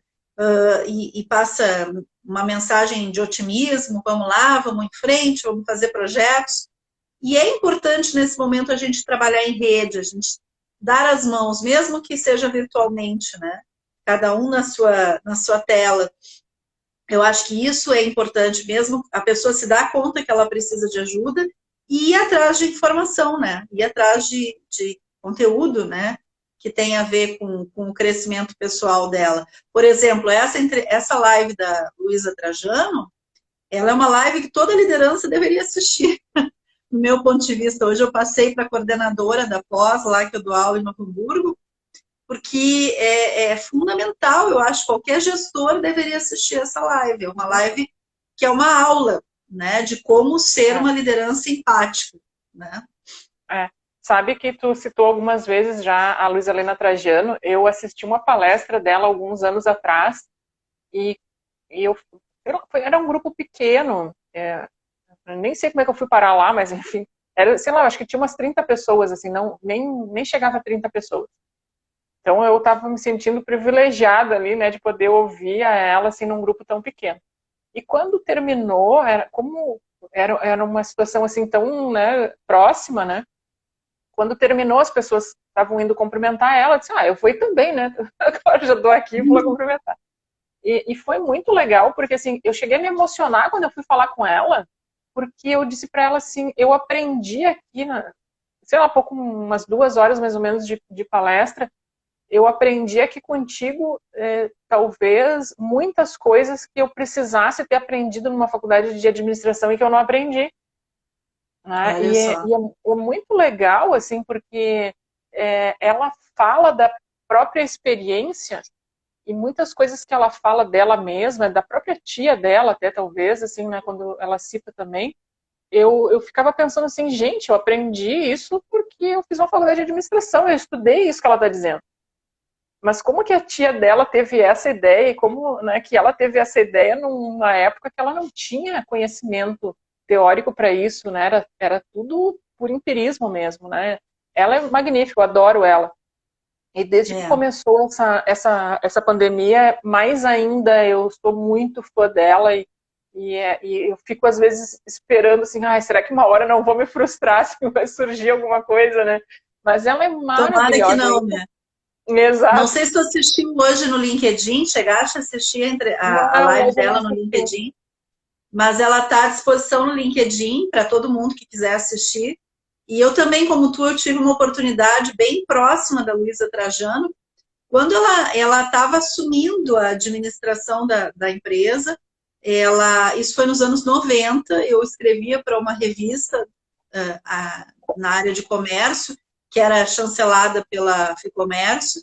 e passa uma mensagem de otimismo, vamos lá, vamos em frente, vamos fazer projetos. E é importante nesse momento a gente trabalhar em rede, a gente dar as mãos, mesmo que seja virtualmente, né? Cada um na sua tela. Eu acho que isso é importante mesmo, a pessoa se dá conta que ela precisa de ajuda e ir atrás de informação, né? Ir atrás de conteúdo, né? Que tem a ver com o crescimento pessoal dela. Por exemplo, essa live da Luísa Trajano, ela é uma live que toda liderança deveria assistir. Do meu ponto de vista, hoje eu passei para a coordenadora da pós, lá que eu dou aula em Novo Hamburgo, porque é fundamental, eu acho, qualquer gestor deveria assistir essa live. É uma live que é uma aula, né, de como ser uma liderança empática, né? Sabe que tu citou algumas vezes já a Luísa Helena Trajano. Eu assisti uma palestra dela alguns anos atrás e era um grupo pequeno, nem sei como é que eu fui parar lá, mas enfim, sei lá, acho que tinha umas 30 pessoas, assim, nem chegava a 30 pessoas. Então eu estava me sentindo privilegiada ali, né, de poder ouvir a ela, assim, num grupo tão pequeno. E quando terminou, era uma situação, assim, tão, né, próxima, né, quando terminou, as pessoas estavam indo cumprimentar ela, disse, eu fui também, né, agora já estou aqui, vou lá cumprimentar. E foi muito legal, porque, assim, eu cheguei a me emocionar quando eu fui falar com ela, porque eu disse para ela, assim, eu aprendi aqui, sei lá, umas 2 horas mais ou menos de palestra, eu aprendi aqui contigo, talvez, muitas coisas que eu precisasse ter aprendido numa faculdade de administração e que eu não aprendi. Né? É muito legal, assim, porque ela fala da própria experiência e muitas coisas que ela fala dela mesma, da própria tia dela até, talvez, assim, né, quando ela cita também, eu ficava pensando assim, gente, eu aprendi isso porque eu fiz uma faculdade de administração, eu estudei isso que ela está dizendo. Mas como que a tia dela teve essa ideia e como, né, que ela teve essa ideia numa época que ela não tinha conhecimento teórico para isso, né? Era tudo por empirismo mesmo, né? Ela é magnífica, eu adoro ela. E desde que começou essa pandemia, mais ainda eu estou muito fã dela E eu fico, às vezes, esperando assim, será que uma hora não vou me frustrar se vai surgir alguma coisa, né? Mas ela é Tomara que maravilhosa. não, né? Não Exato. sei se tu assistiu hoje no LinkedIn, chegaste a assistir a Não, live hoje eu não dela no assisti. LinkedIn, mas ela está à disposição no LinkedIn para todo mundo que quiser assistir. E eu também, como tu, eu tive uma oportunidade bem próxima da Luísa Trajano, quando ela estava assumindo a administração da empresa. Isso foi nos anos 90, eu escrevia para uma revista na área de comércio, que era chancelada pela Ficomércio,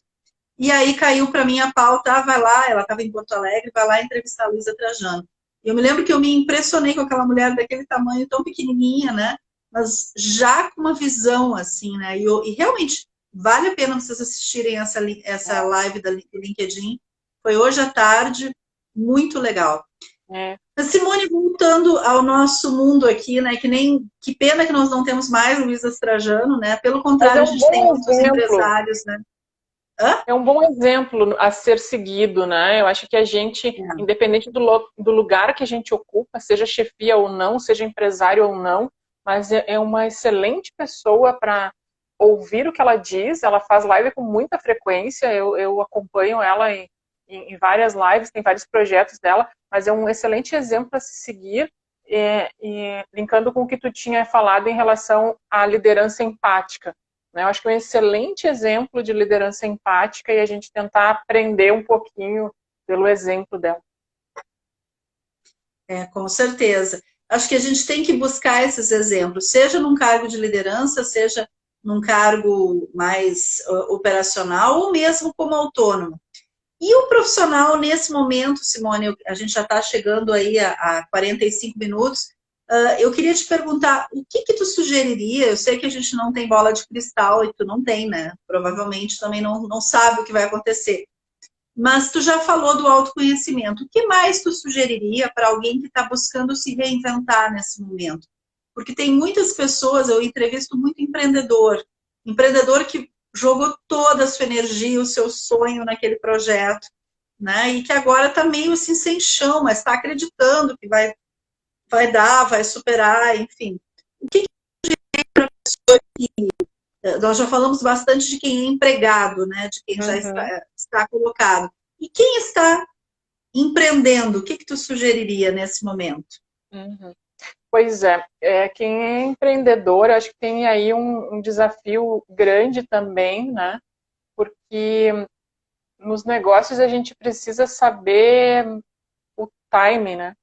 e aí caiu para mim a pauta, vai lá, ela estava em Porto Alegre, vai lá entrevistar a Luísa Trajano. Eu me lembro que eu me impressionei com aquela mulher daquele tamanho, tão pequenininha, né? Mas já com uma visão, assim, né? E realmente, vale a pena vocês assistirem essa live do LinkedIn. Foi hoje à tarde, muito legal. É. Simone, voltando ao nosso mundo aqui, né? Que pena que nós não temos mais Luísa Trajano, né? Pelo Mas é contrário, a um gente tem bom outros exemplo. empresários, né? Hã? É um bom exemplo a ser seguido, né? Eu acho que a gente, É. independente do lugar que a gente ocupa, seja chefia ou não, seja empresário ou não, mas é uma excelente pessoa para ouvir o que ela diz. Ela faz live com muita frequência, eu acompanho ela em várias lives, tem vários projetos dela, mas é um excelente exemplo a se seguir, e linkando com o que tu tinha falado em relação à liderança empática. Eu acho que é um excelente exemplo de liderança empática e a gente tentar aprender um pouquinho pelo exemplo dela. Com certeza. Acho que a gente tem que buscar esses exemplos, seja num cargo de liderança, seja num cargo mais operacional ou mesmo como autônomo. E o profissional, nesse momento, Simone, a gente já está chegando aí a 45 minutos, eu queria te perguntar, o que tu sugeriria? Eu sei que a gente não tem bola de cristal e tu não tem, né? Provavelmente também não sabe o que vai acontecer. Mas tu já falou do autoconhecimento. O que mais tu sugeriria para alguém que está buscando se reinventar nesse momento? Porque tem muitas pessoas, eu entrevisto muito empreendedor que jogou toda a sua energia, o seu sonho naquele projeto, né? E que agora está meio assim sem chão, mas está acreditando que vai dar, vai superar, enfim. O que nós já falamos bastante de quem é empregado, né? De quem já Uhum. está colocado. E quem está empreendendo, o que tu sugeriria nesse momento? Uhum. Pois quem é empreendedor, acho que tem aí um desafio grande também, né? Porque nos negócios a gente precisa saber o timing, né?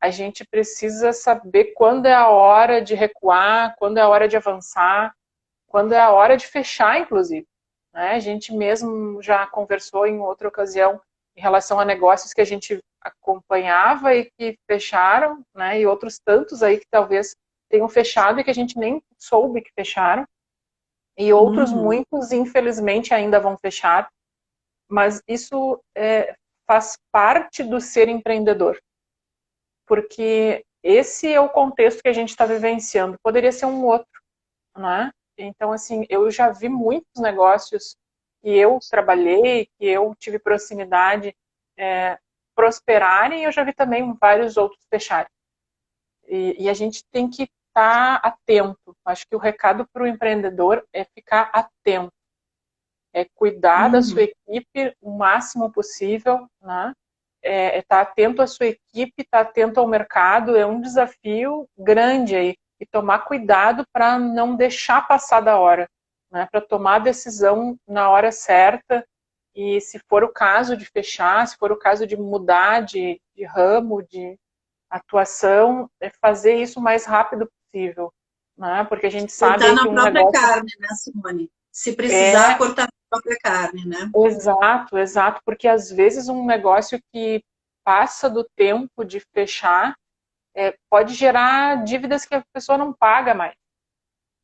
A gente precisa saber quando é a hora de recuar, quando é a hora de avançar, quando é a hora de fechar, inclusive. Né? A gente mesmo já conversou em outra ocasião em relação a negócios que a gente acompanhava e que fecharam, né? E outros tantos aí que talvez tenham fechado e que a gente nem soube que fecharam. E outros Uhum. muitos, infelizmente, ainda vão fechar. Mas isso faz parte do ser empreendedor. Porque esse é o contexto que a gente está vivenciando. Poderia ser um outro, né? Então, assim, eu já vi muitos negócios que eu trabalhei, que eu tive proximidade, prosperarem, e eu já vi também vários outros fecharem. E a gente tem que estar atento. Acho que o recado para o empreendedor é ficar atento, é cuidar da sua Uhum. equipe o máximo possível, né? Estar atento à sua equipe, estar atento ao mercado, é um desafio grande aí. E tomar cuidado para não deixar passar da hora, né? Para tomar a decisão na hora certa e, se for o caso de fechar, se for o caso de mudar de ramo, de atuação, é fazer isso o mais rápido possível, né? Porque a gente sabe Cortar aí que na um própria negócio carne, né, Simone? Se precisar, é cortar na própria carne, né? exato, exato, porque às vezes um negócio que passa do tempo de fechar pode gerar dívidas que a pessoa não paga mais,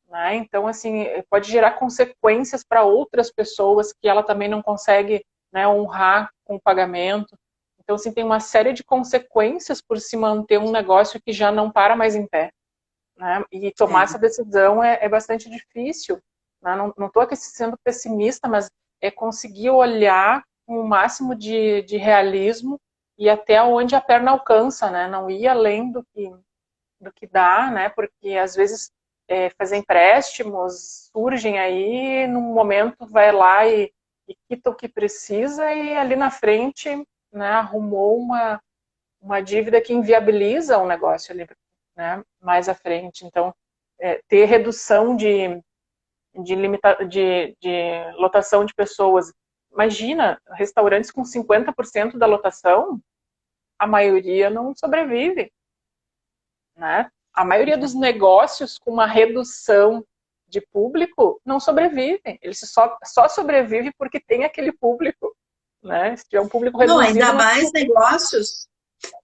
né? Então, assim, pode gerar consequências para outras pessoas que ela também não consegue, né, honrar com o pagamento. Então, assim, tem uma série de consequências por se manter um negócio que já não para mais em pé, né? E tomar É. essa decisão é bastante difícil, né? Não estou aqui sendo pessimista, mas é conseguir olhar com o máximo de realismo e até onde a perna alcança, né? Não ir além do que dá, né? Porque às vezes fazer empréstimos surgem aí, num momento vai lá e quita o que precisa e ali na frente, né, arrumou uma dívida que inviabiliza o negócio ali, né, mais à frente. Então, ter redução de lotação de pessoas. Imagina, restaurantes com 50% da lotação, a maioria não sobrevive, né? A maioria dos negócios com uma redução de público não sobrevivem. Eles só sobrevivem porque tem aquele público, né? Se tiver um público Não, reduzido... ainda mais negócios,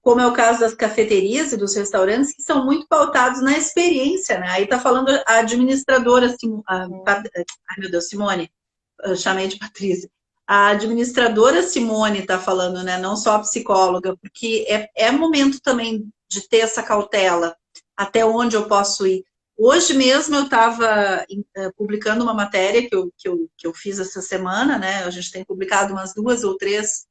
como é o caso das cafeterias e dos restaurantes, que são muito pautados na experiência, né? Aí está falando a administradora, ai meu Deus, Simone, eu chamei de Patrícia. A administradora Simone está falando, né? Não só a psicóloga, porque é momento também de ter essa cautela, até onde eu posso ir. Hoje mesmo eu estava publicando uma matéria que eu fiz essa semana, né? A gente tem publicado umas 2 ou 3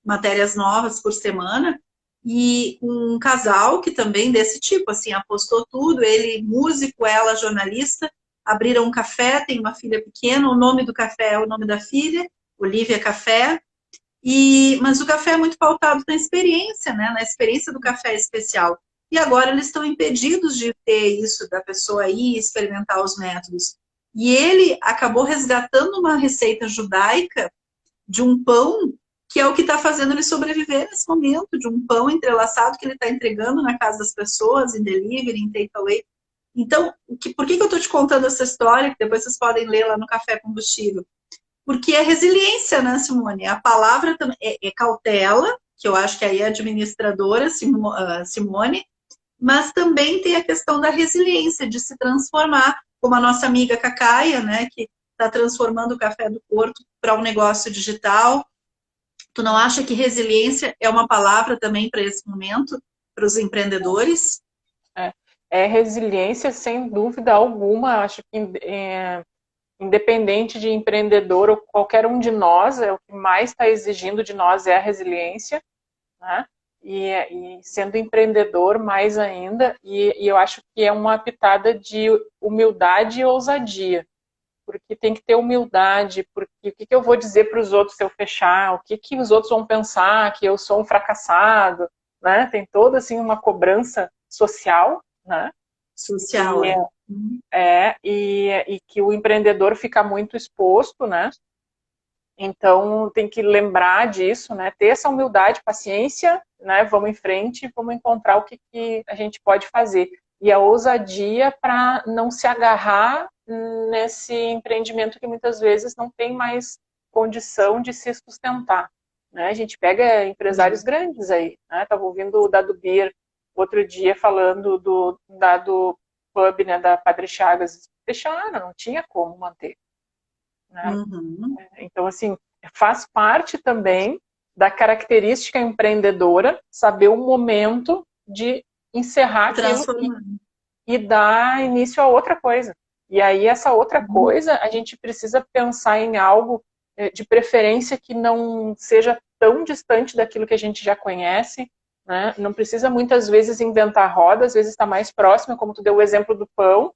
matérias novas por semana, e um casal que também desse tipo, assim, apostou tudo, ele músico, ela jornalista, abriram um café, tem uma filha pequena, o nome do café é o nome da filha, Olivia Café, mas o café é muito pautado na experiência, né? Na experiência do café especial. E agora eles estão impedidos de ter isso, da pessoa ir experimentar os métodos. E ele acabou resgatando uma receita judaica de um pão que é o que está fazendo ele sobreviver nesse momento, de um pão entrelaçado que ele está entregando na casa das pessoas, em delivery, em takeaway. Então, por que eu estou te contando essa história, que depois vocês podem ler lá no Café Combustível? Porque é resiliência, né, Simone? A palavra é cautela, que eu acho que aí é a administradora, Simone, mas também tem a questão da resiliência, de se transformar, como a nossa amiga Cacaia, né, que está transformando o Café do Porto para um negócio digital. Tu não acha que resiliência é uma palavra também para esse momento, para os empreendedores? É resiliência, sem dúvida alguma. Acho que independente de empreendedor ou qualquer um de nós, o que mais está exigindo de nós é a resiliência, né? E sendo empreendedor, mais ainda. E eu acho que é uma pitada de humildade e ousadia. Porque tem que ter humildade, porque o que eu vou dizer para os outros se eu fechar, o que os outros vão pensar, que eu sou um fracassado, né? Tem toda assim uma cobrança social, né? Social, E que o empreendedor fica muito exposto, né? Então tem que lembrar disso, né? Ter essa humildade, paciência, né? Vamos em frente, vamos encontrar o que a gente pode fazer. E a ousadia para não se agarrar nesse empreendimento que muitas vezes não tem mais condição de se sustentar, né? A gente pega empresários grandes aí, né? Estava ouvindo o Dado Beer outro dia falando do Dado Pub, né, da Padre Chagas. Fecharam, não tinha como manter, né? Uhum. Então, assim, faz parte também da característica empreendedora saber o momento de encerrar aquilo e dar início a outra coisa. E aí, essa outra coisa, a gente precisa pensar em algo de preferência que não seja tão distante daquilo que a gente já conhece, né? Não precisa muitas vezes inventar roda, às vezes está mais próximo, como tu deu o exemplo do pão,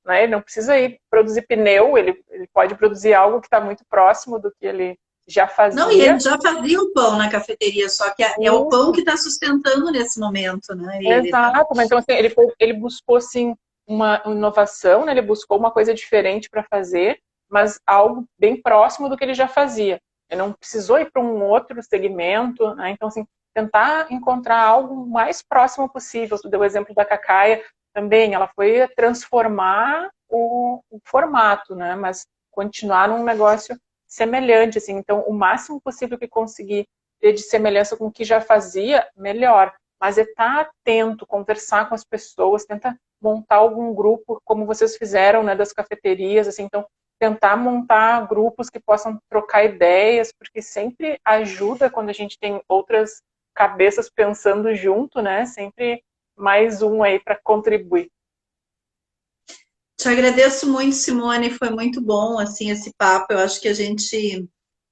né? Ele não precisa ir produzir pneu, ele pode produzir algo que está muito próximo do que ele já fazia. Não, e ele já fazia o pão na cafeteria, só que é o pão que está sustentando nesse momento, né? Exato, mas então assim, ele buscou assim uma inovação, né? Ele buscou uma coisa diferente para fazer, mas algo bem próximo do que ele já fazia. Ele não precisou ir para um outro segmento, né? Então assim, tentar encontrar algo mais próximo possível. Tu deu o exemplo da Cacaia também, ela foi transformar o formato, né? Mas continuar num negócio semelhante, assim. Então, o máximo possível que conseguir ter de semelhança com o que já fazia, melhor. Mas é estar atento, conversar com as pessoas, tentar montar algum grupo, como vocês fizeram, né, das cafeterias, assim. Então, tentar montar grupos que possam trocar ideias, porque sempre ajuda quando a gente tem outras cabeças pensando junto, né? Sempre mais um aí para contribuir. Te agradeço muito, Simone, foi muito bom, assim, esse papo. Eu acho que a gente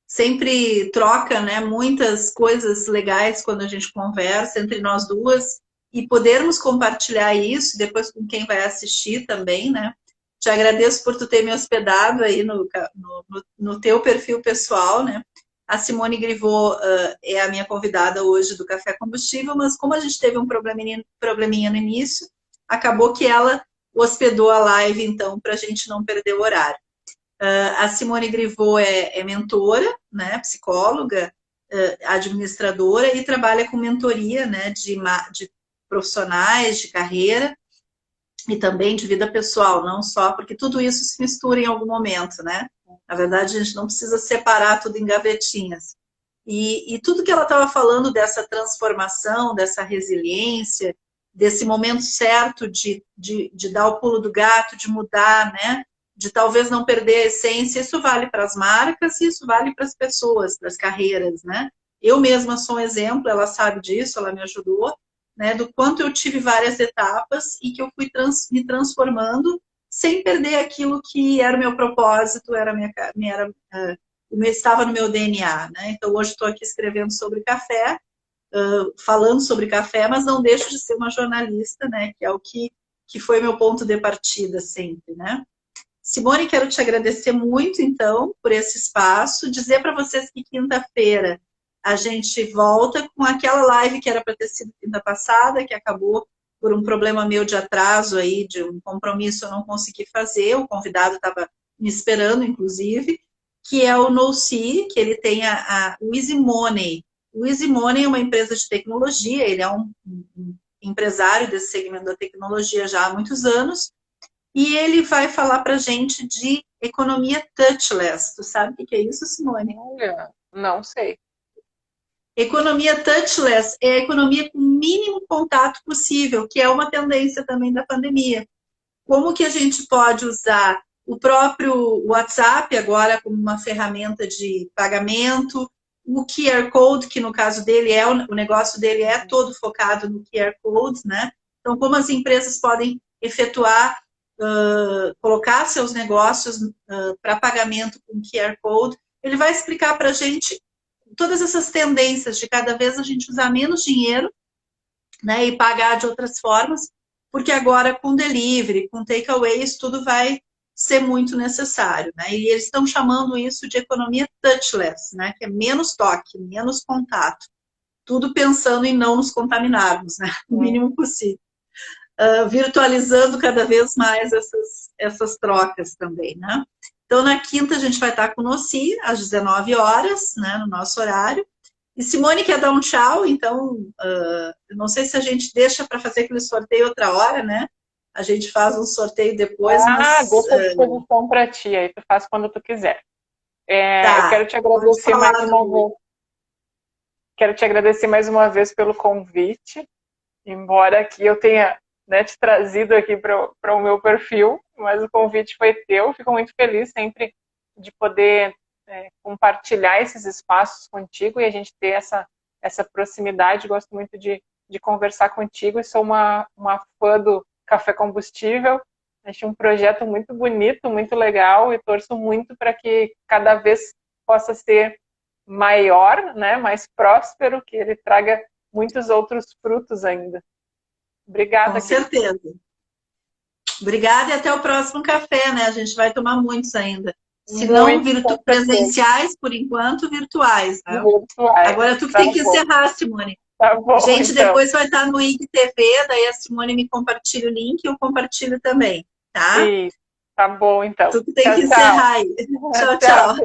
sempre troca, né, muitas coisas legais quando a gente conversa entre nós duas e podermos compartilhar isso depois com quem vai assistir também, né? Te agradeço por tu ter me hospedado aí no teu perfil pessoal, né? A Simone Grivot é a minha convidada hoje do Café Combustível, mas como a gente teve um probleminha no início, acabou que ela hospedou a live, então, para a gente não perder o horário. A Simone Grivot é mentora, né, psicóloga, administradora e trabalha com mentoria, né, de profissionais, de carreira e também de vida pessoal, não só, porque tudo isso se mistura em algum momento, né? Na verdade, a gente não precisa separar tudo em gavetinhas. E tudo que ela estava falando dessa transformação, dessa resiliência, desse momento certo de dar o pulo do gato, de mudar, né? De talvez não perder a essência, isso vale para as marcas e isso vale para as pessoas, para as carreiras, né? Eu mesma sou um exemplo, ela sabe disso, ela me ajudou, né? Do quanto eu tive várias etapas e que eu fui me transformando sem perder aquilo que era o meu propósito, estava no meu DNA, né? Então hoje estou aqui escrevendo sobre café, falando sobre café, mas não deixo de ser uma jornalista, né? Que é o que foi meu ponto de partida sempre, né? Simone, quero te agradecer muito, então, por esse espaço. Dizer para vocês que quinta-feira a gente volta com aquela live que era para ter sido quinta passada, que acabou por um problema meu de atraso aí, de um compromisso eu não consegui fazer, o convidado estava me esperando, inclusive, que é o NoC, que ele tem o Easy Money. O Easy Money é uma empresa de tecnologia, ele é um empresário desse segmento da tecnologia já há muitos anos, e ele vai falar para a gente de economia touchless. Tu sabe o que é isso, Simone? Olha, não sei. Economia touchless é a economia com o mínimo contato possível, que é uma tendência também da pandemia. Como que a gente pode usar o próprio WhatsApp agora como uma ferramenta de pagamento, o QR Code, que no caso dele o negócio dele é todo focado no QR Code, né? Então, como as empresas podem efetuar, colocar seus negócios para pagamento com QR Code, ele vai explicar para a gente todas essas tendências de cada vez a gente usar menos dinheiro, né, e pagar de outras formas, porque agora com delivery, com takeaways, tudo vai ser muito necessário, né? E eles estão chamando isso de economia touchless, né? Que é menos toque, menos contato. Tudo pensando em não nos contaminarmos, né? O mínimo possível. Virtualizando cada vez mais essas trocas também, né? Então, na quinta, a gente vai estar com o Noci, às 19 horas, né, no nosso horário. E Simone quer dar um tchau, então, não sei se a gente deixa para fazer aquele sorteio outra hora, né? A gente faz um sorteio depois, mas... Deixa a disposição para ti, aí tu faz quando tu quiser. Tá, eu quero te agradecer mais uma vez. Quero te agradecer mais uma vez pelo convite, embora aqui eu tenha, né, te trazido aqui para o meu perfil, mas o convite foi teu. Fico muito feliz sempre de poder compartilhar esses espaços contigo e a gente ter essa proximidade. Gosto muito de conversar contigo e sou uma fã do Café Combustível. Acho um projeto muito bonito, muito legal e torço muito para que cada vez possa ser maior, né, mais próspero, que ele traga muitos outros frutos ainda. Obrigada. Com certeza. Obrigada e até o próximo café, né? A gente vai tomar muitos ainda. Se não presenciais, por enquanto, virtuais, né? Virtuais. Agora tu que tem que encerrar, Simone. Tá bom, gente, então. Depois vai estar no IGTV, daí a Simone me compartilha o link e eu compartilho também, tá? Isso. Tá bom, então. Tu que tem que encerrar aí. Tchau, tchau.